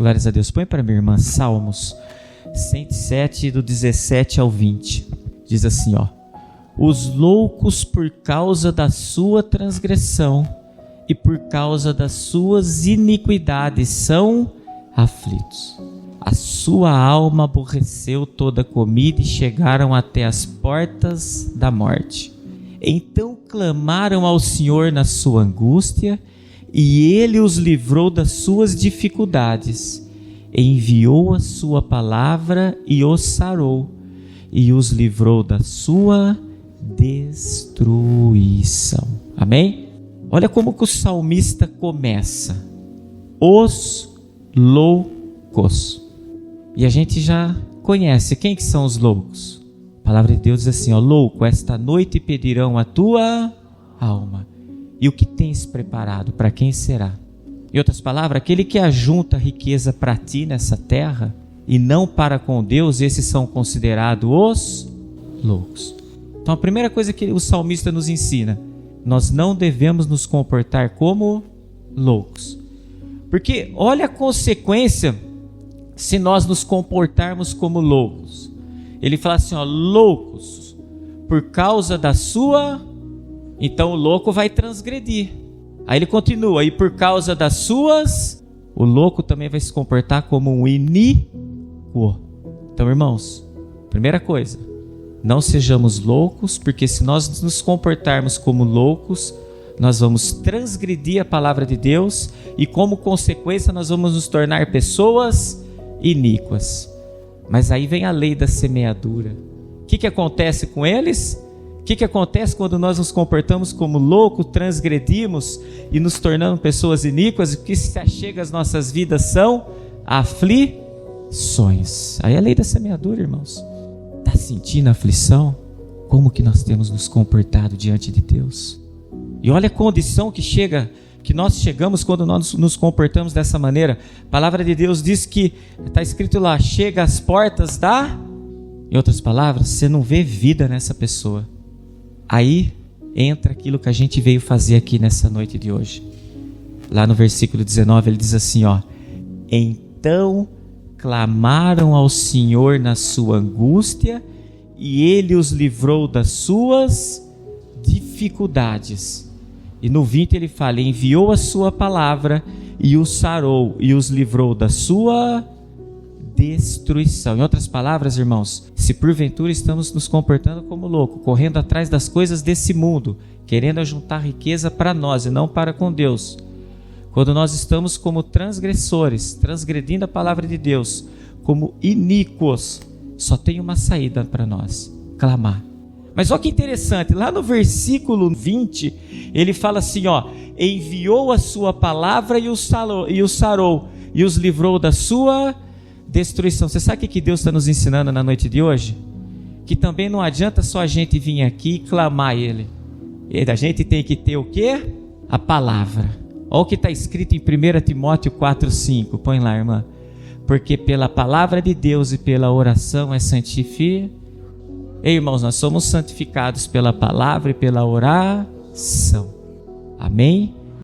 Glórias a Deus. Põe para minha irmã Salmos 107, do 17 ao 20. Diz assim, ó: os loucos por causa da sua transgressão e por causa das suas iniquidades são aflitos. A sua alma aborreceu toda comida e chegaram até as portas da morte. Então clamaram ao Senhor na sua angústia, e Ele os livrou das suas dificuldades. Enviou a sua palavra e os sarou, e os livrou da sua destruição. Amém? Olha como que o salmista começa: os loucos. E a gente já conhece quem que são os loucos. A palavra de Deus diz assim, ó: louco, esta noite pedirão a tua alma. E o que tens preparado, para quem será? Em outras palavras, aquele que ajunta riqueza para ti nessa terra e não para com Deus, esses são considerados os loucos. Então a primeira coisa que o salmista nos ensina: nós não devemos nos comportar como loucos. Porque olha a consequência se nós nos comportarmos como loucos. Ele fala assim, ó: loucos, por causa da sua... Então o louco vai transgredir. Aí ele continua: e por causa das suas... O louco também vai se comportar como um iníquo. Então, irmãos, primeira coisa, não sejamos loucos, porque se nós nos comportarmos como loucos, nós vamos transgredir a palavra de Deus e, como consequência, nós vamos nos tornar pessoas iníquas. Mas aí vem a lei da semeadura. O que acontece com eles? O que acontece quando nós nos comportamos como loucos, transgredimos e nos tornamos pessoas iníquas? O que se achega às nossas vidas são aflições. Aí é a lei da semeadura, irmãos. Está sentindo a aflição? Como que nós temos nos comportado diante de Deus? E olha a condição que nós chegamos quando nós nos comportamos dessa maneira. A palavra de Deus diz que, está escrito lá, chega às portas da... Em outras palavras, você não vê vida nessa pessoa. Aí entra aquilo que a gente veio fazer aqui nessa noite de hoje. Lá no versículo 19 ele diz assim, ó: então clamaram ao Senhor na sua angústia, e Ele os livrou das suas dificuldades. E no 20 ele fala: enviou a sua palavra e os sarou, e os livrou da sua destruição. Em outras palavras, irmãos, se porventura estamos nos comportando como louco, correndo atrás das coisas desse mundo, querendo ajuntar riqueza para nós e não para com Deus, quando nós estamos como transgressores, transgredindo a palavra de Deus, como iníquos, só tem uma saída para nós: clamar. Mas olha que interessante, lá no versículo 20, ele fala assim, ó: enviou a sua palavra e os sarou, e os livrou da sua destruição. Você sabe o que Deus está nos ensinando na noite de hoje? Que também não adianta só a gente vir aqui e clamar a Ele. A gente tem que ter o quê? A palavra. Olha o que está escrito em 1 Timóteo 4,5. Põe lá, irmã. Porque pela palavra de Deus e pela oração é santificado. Ei, irmãos, nós somos santificados pela palavra e pela oração. Amém?